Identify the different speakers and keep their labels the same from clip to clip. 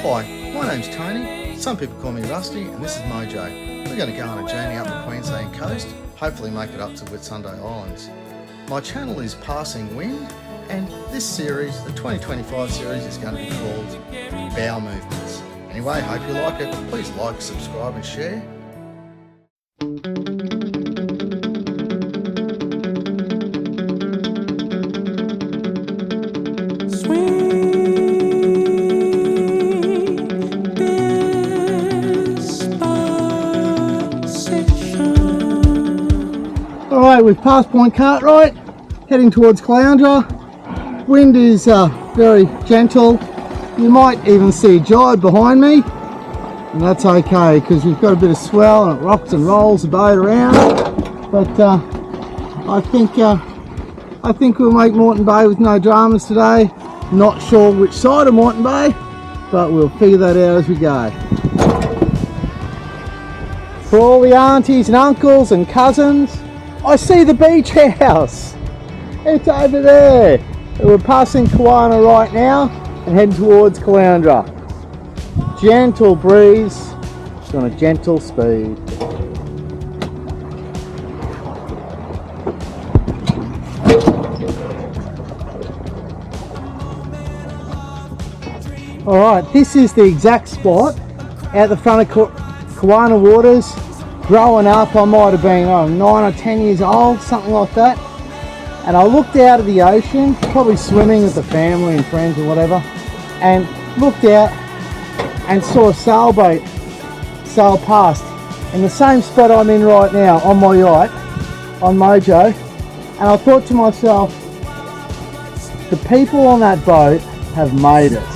Speaker 1: Hi, my name's Tony, some people call me Rusty, and this is Mojo. We're going to go on a journey up the Queensland coast, hopefully make it up to Whitsunday Islands. My channel is Passing Wind, and this series, the 2025 series, is going to be called Bow Movements. Anyway, hope you like it. Please like, subscribe and share. Alright, we've passed Point Cartwright, heading towards Caloundra. Wind is very gentle. You might even see a jibe behind me, and that's okay because we've got a bit of swell and it rocks and rolls the boat around. But I think we'll make Moreton Bay with no dramas today. Not sure which side of Moreton Bay, but we'll figure that out as we go. For all the aunties and uncles and cousins, I see the beach house. It's over there. We're passing Kawana right now and heading towards Caloundra. Gentle breeze, just on a gentle speed. Alright, this is the exact spot out the front of Kawana Waters. Growing up, I might have been 9 or 10 years old, something like that. And I looked out of the ocean, probably swimming with the family and friends or whatever, and looked out and saw a sailboat sail past in the same spot I'm in right now on my yacht, on Mojo. And I thought to myself, the people on that boat have made it.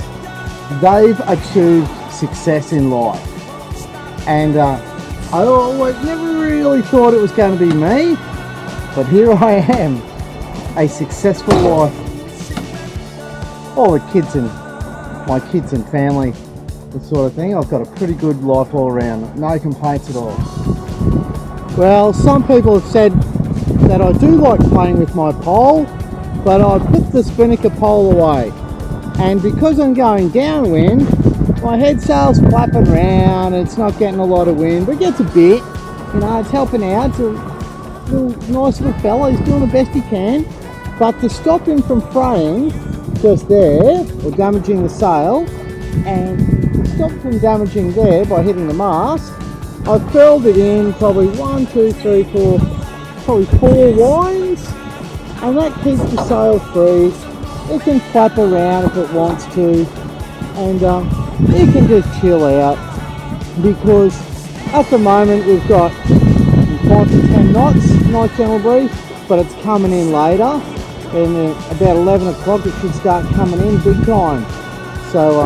Speaker 1: They've achieved success in life. And I always never really thought it was going to be me, but here I am, a successful life. All the kids and my kids and family, this sort of thing. I've got a pretty good life all around, no complaints at all. Well, some people have said that I do like playing with my pole, but I put the spinnaker pole away, and because I'm going downwind, my head sail's flapping around, it's not getting a lot of wind, but it gets a bit, you know, it's helping out. It's a nice little fella, he's doing the best he can. But to stop him from fraying just there, or damaging the sail, and to stop from damaging there by hitting the mast, I furled it in probably 1, 2, 3, 4, probably 4 winds, and that keeps the sail free. It can flap around if it wants to, and you can just chill out, because at the moment we've got 5 to 10 knots, nice gentle breeze, but it's coming in later, and about 11 o'clock it should start coming in big time. So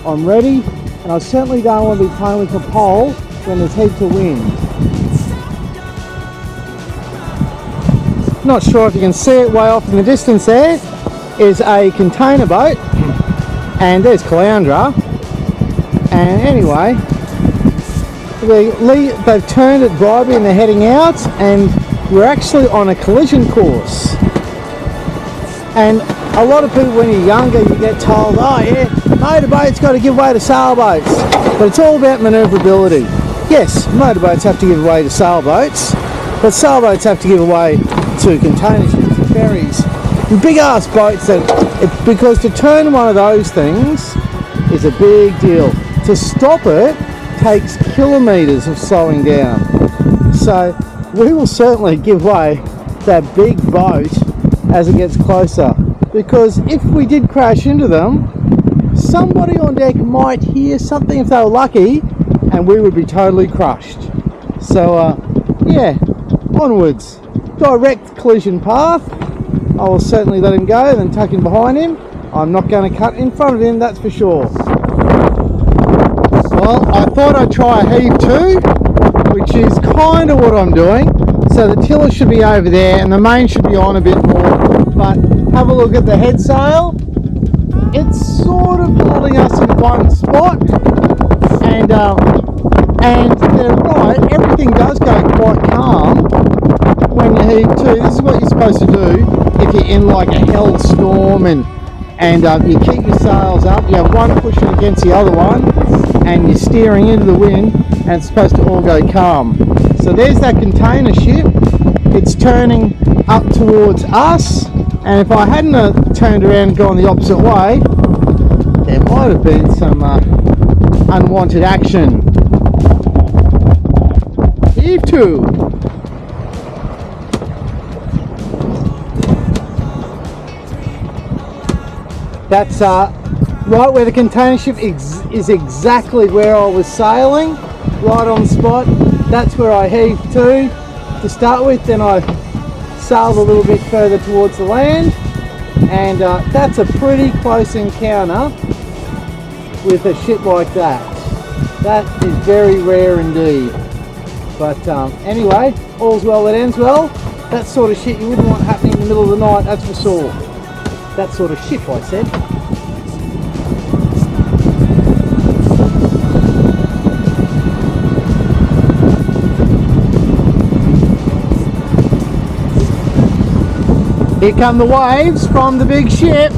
Speaker 1: I'm ready, and I certainly don't want to be playing with a pole when there's heaps of wind. Not sure if you can see it way off in the distance. There is a container boat, and there's Caloundra. And anyway, they've turned at Bribey and they're heading out, and we're actually on a collision course. And a lot of people, when you're younger, you get told, oh yeah, motorboats got to give way to sailboats. But it's all about manoeuvrability. Yes, motorboats have to give way to sailboats, but sailboats have to give way to container ships and ferries and big ass boats. Because to turn one of those things is a big deal. To stop it takes kilometres of slowing down. So we will certainly give way to that big boat as it gets closer, because if we did crash into them, somebody on deck might hear something if they were lucky, and we would be totally crushed. So yeah, onwards. Direct collision path. I will certainly let him go, then tuck in behind him. I'm not going to cut in front of him, that's for sure. Well, I thought I'd try a heave too, which is kind of what I'm doing. So the tiller should be over there and the main should be on a bit more. But have a look at the head sail. It's sort of holding us in one spot. And they're right, everything does go quite calm when you heave to. This is what you're supposed to do if you're in like a hell storm and and you keep your sails up. You have one pushing against the other one, and you're steering into the wind, and it's supposed to all go calm. So there's that container ship. It's turning up towards us, and if I hadn't turned around and gone the opposite way, there might have been some unwanted action. Heave to. That's right where the container ship is exactly where I was sailing, right on the spot. That's where I heaved to start with, then I sailed a little bit further towards the land, and that's a pretty close encounter with a ship like that. That is very rare indeed. But anyway, all's well that ends well. That sort of shit you wouldn't want happening in the middle of the night, that's for sure. That sort of ship, I said. Here come the waves from the big ship.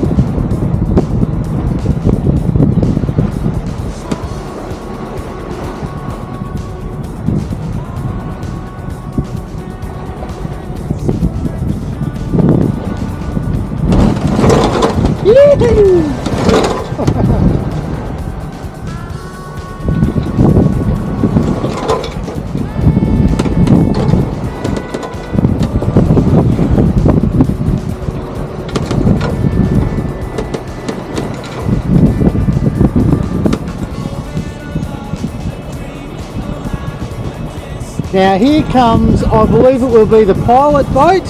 Speaker 1: Now here comes, I believe it will be the pilot boat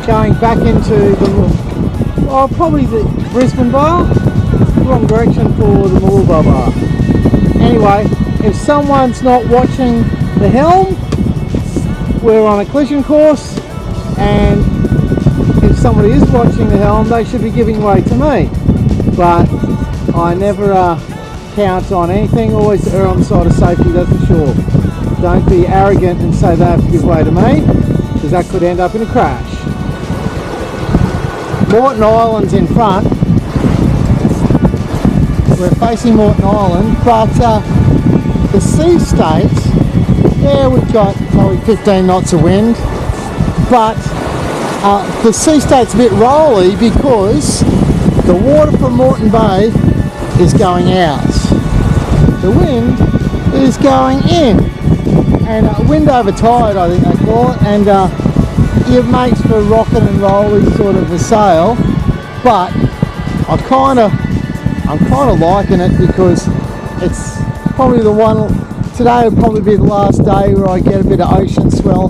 Speaker 1: going back into the, well, probably the Brisbane Bar, wrong direction for the Moolba Bar. Anyway, if someone's not watching the helm, we're on a collision course, and if somebody is watching the helm, they should be giving way to me. But I never count on anything, always err on the side of safety, that's for sure. Don't be arrogant and say they have to give way to me, because that could end up in a crash. Moreton Island's in front. We're facing Moreton Island, but the sea states, yeah, we've got probably 15 knots of wind, but the sea state's a bit rolly because the water from Moreton Bay is going out. The wind is going in. And wind over tide, I think they call it, and it makes for rocking and rolling sort of a sail. But I'm kind of liking it because it's probably the one. Today will probably be the last day where I get a bit of ocean swell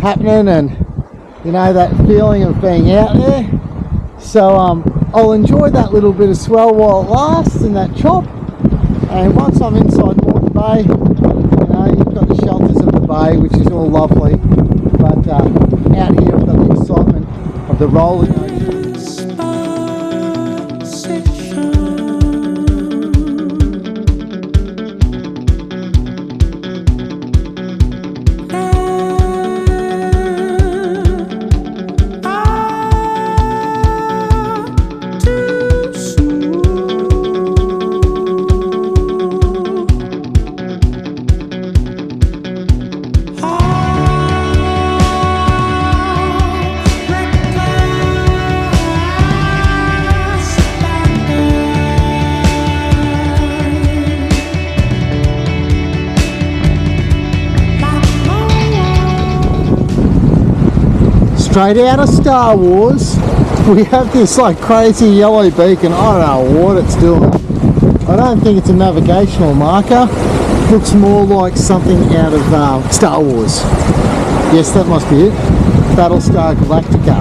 Speaker 1: happening, and you know, that feeling of being out there. So I'll enjoy that little bit of swell while it lasts in that chop. And once I'm inside Moreton Bay, you've got the shelters of the bay, which is all lovely, but out here I've got the excitement of the rolling ocean. Straight out of Star Wars, we have this like crazy yellow beacon. I don't know what it's doing. I don't think it's a navigational marker. Looks more like something out of Star Wars. Yes, that must be it. Battlestar Galactica.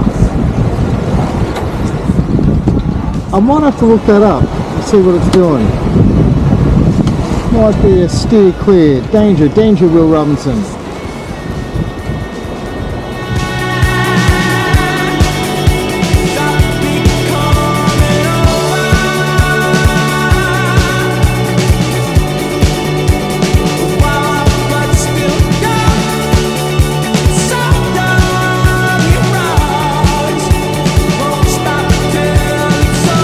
Speaker 1: I might have to look that up and see what it's doing. Might be a steer clear. Danger, danger, Will Robinson.
Speaker 2: So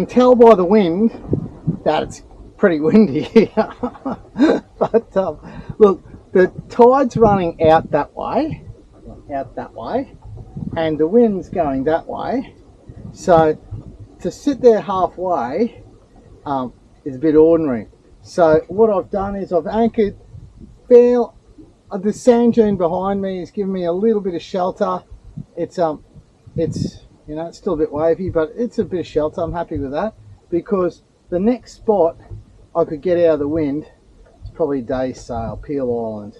Speaker 1: tell by the wind that it's pretty windy here. But look, the tide's running out that way, and the wind's going that way. So to sit there halfway is a bit ordinary. So what I've done is I've anchored the sand dune behind me is giving me a little bit of shelter. It's you know, it's still a bit wavy, but it's a bit of shelter. I'm happy with that, because the next spot I could get out of the wind is probably a day sail, Peel Island.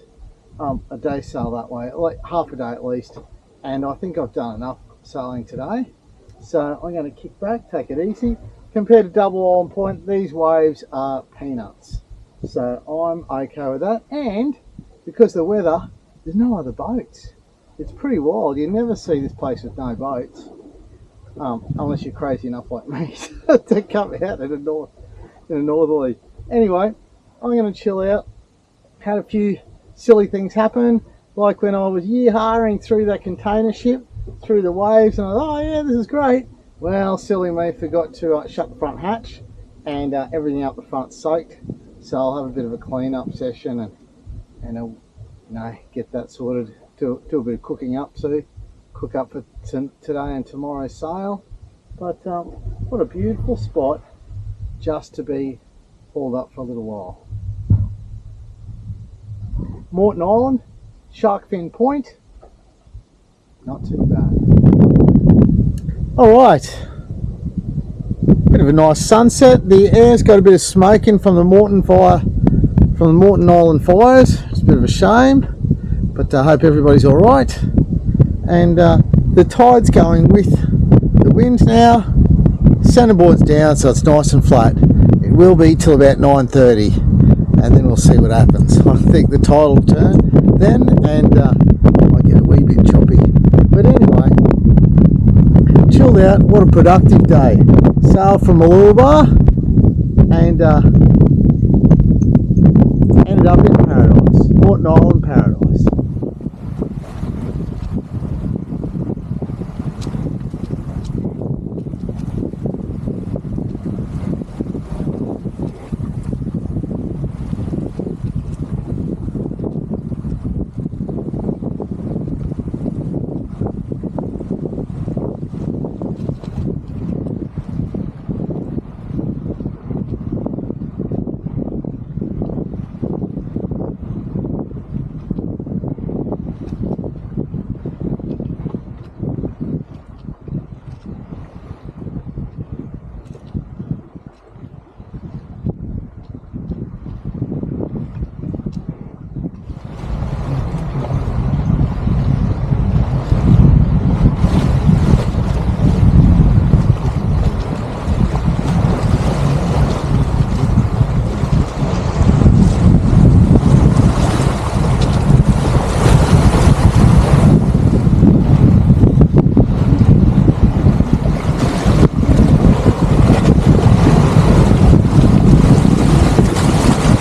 Speaker 1: A day sail that way, like half a day at least. And I think I've done enough sailing today. So I'm going to kick back, take it easy. Compared to Double Island Point, these waves are peanuts. So I'm okay with that. And because of the weather, there's no other boats. It's pretty wild. You never see this place with no boats. Unless you're crazy enough like me to come out in a northerly. Anyway, I'm going to chill out. Had a few silly things happen, like when I was year-haring through that container ship, through the waves, and I thought, oh yeah, this is great. Well, silly me, forgot to shut the front hatch, and everything up the front soaked. So I'll have a bit of a clean-up session and you know, get that sorted. Do a bit of cooking up too. Cook up for today and tomorrow's sail. But what a beautiful spot just to be hauled up for a little while. Moreton Island, Sharkfin Point, not too bad. Alright, bit of a nice sunset. The air's got a bit of smoking from the Moreton Island fires. It's a bit of a shame, but I hope everybody's alright. And the tide's going with the wind now. Centreboard's down, so it's nice and flat. It will be till about 9:30, and then we'll see what happens. I think the tide will turn then, and I get a wee bit choppy. But anyway, chilled out. What a productive day. Sailed from Mooloolaba and ended up in paradise, Moreton Island paradise.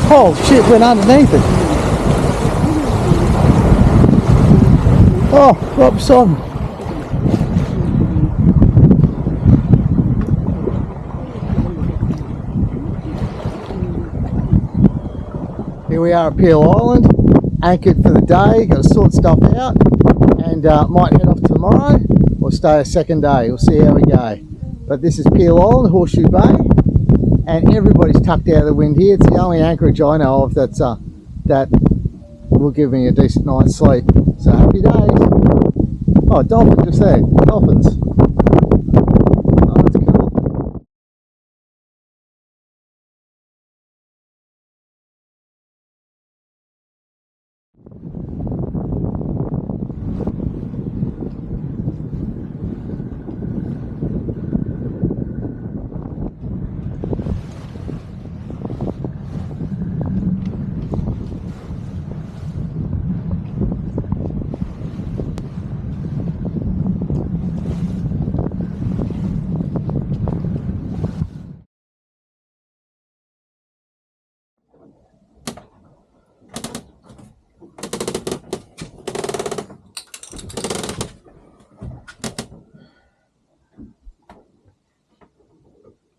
Speaker 1: Oh shit, went underneath it. Oh, right beside me. Here we are at Peel Island, anchored for the day, got to sort stuff out, and might head off tomorrow or stay a second day. We'll see how we go. But this is Peel Island, Horseshoe Bay, and everybody's tucked out of the wind here. It's the only anchorage I know of that's that will give me a decent night's sleep. So happy days. Oh, dolphin just there. Dolphins. Oh, that's cool.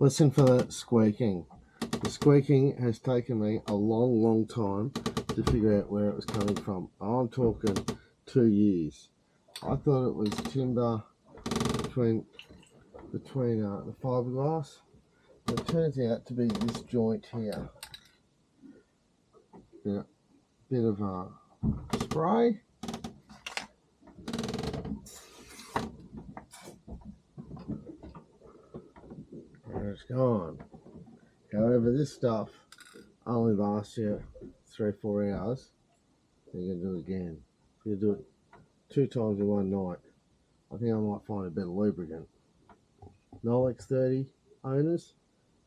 Speaker 2: Listen for the squeaking. The squeaking has taken me a long time to figure out where it was coming from. I'm talking 2 years. I thought it was timber between the fiberglass. It turns out to be this joint here. Bit of a spray. And it's gone. However, this stuff only lasts you 3 or 4 hours. Then you're gonna do it again. If you do it 2 times in one night, I think I might find a better lubricant. Nolex 30 owners,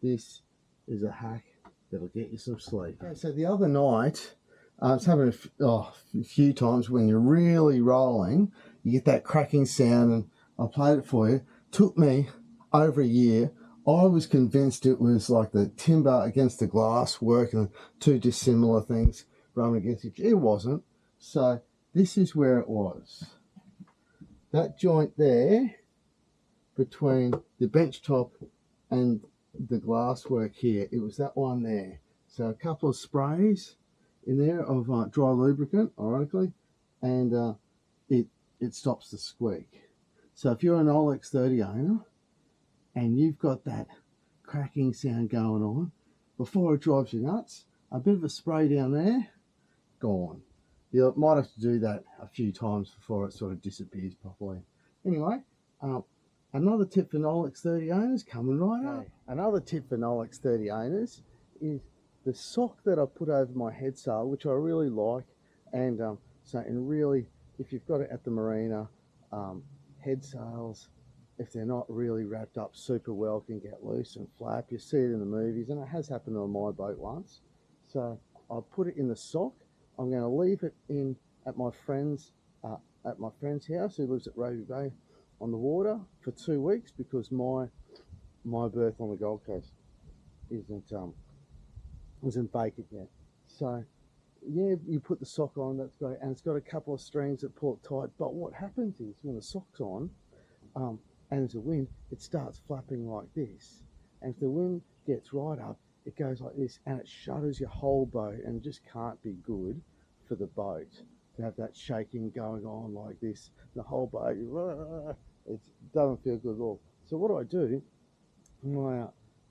Speaker 2: this is a hack that'll get you some sleep. Okay, so the other night, I was having a few times when you're really rolling, you get that cracking sound, and I played it for you. Took me over a year. I was convinced it was like the timber against the glass working, two dissimilar things running against each other. It wasn't. So this is where it was. That joint there between the bench top and the glass work here, it was that one there. So a couple of sprays in there of dry lubricant, ironically, and it stops the squeak. So if you're an Olex 30 owner and you've got that cracking sound going on, before it drives you nuts, a bit of a spray down there, gone. You might have to do that a few times before it sort of disappears properly. Anyway, another tip for Nolex 30 owners coming right up. Another tip for Nolex 30 owners is the sock that I put over my head sail, which I really like. And really, if you've got it at the marina, head sails, if they're not really wrapped up super well, can get loose and flap. You see it in the movies, and it has happened on my boat once. So I'll put it in the sock. I'm going to leave it in at my friend's house, who lives at Roby Bay on the water, for 2 weeks, because my berth on the Gold Coast isn't vacant yet. So yeah, you put the sock on, that's great, and it's got a couple of strings that pull it tight. But what happens is when the sock's on, and there's a wind, it starts flapping like this, and if the wind gets right up, it goes like this, and it shudders your whole boat, and it just can't be good for the boat to have that shaking going on like this. The whole boat, it doesn't feel good at all. So what I do, my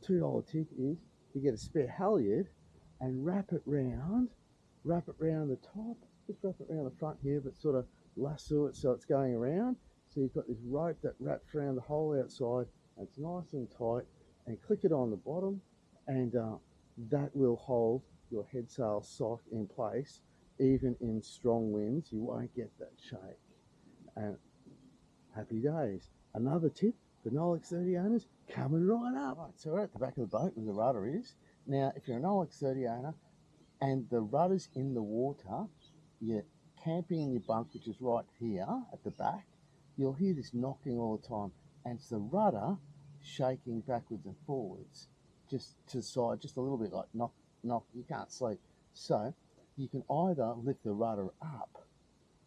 Speaker 2: $2 tip is to get a spare halyard and wrap it round the top, just wrap it around the front here, but sort of lasso it so it's going around. So you've got this rope that wraps around the whole outside, and it's nice and tight, and click it on the bottom, and that will hold your head sail sock in place. Even in strong winds, you won't get that shake. And happy days. Another tip for Nolex 30 owners coming right up. Right, so we're at the back of the boat where the rudder is. Now, if you're a Nolex 30 owner and the rudder's in the water, you're camping in your bunk, which is right here at the back, you'll hear this knocking all the time, and it's the rudder shaking backwards and forwards, just to the side, just a little bit, like knock, knock. You can't sleep. So you can either lift the rudder up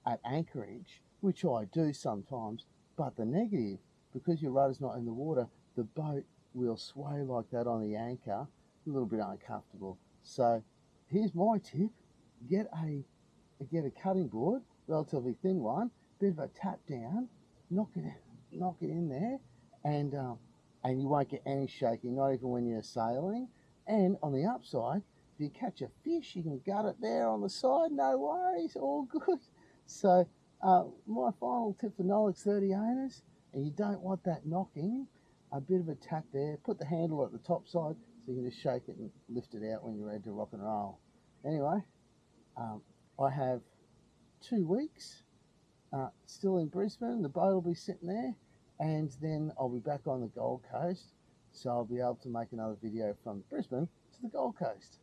Speaker 2: at anchorage, which I do sometimes, but the negative, because your rudder's not in the water, the boat will sway like that on the anchor, a little bit uncomfortable. So here's my tip: get a cutting board, relatively thin one, bit of a tap down, knock it in there, and you won't get any shaking, not even when you're sailing. And on the upside, if you catch a fish, you can gut it there on the side, no worries, all good. So my final tip for Nolex 30 owners, and you don't want that knocking, a bit of a tap there, put the handle at the top side so you can just shake it and lift it out when you're ready to rock and roll. Anyway, I have 2 weeks still in Brisbane. The boat will be sitting there, and then I'll be back on the Gold Coast, so I'll be able to make another video from Brisbane to the Gold Coast.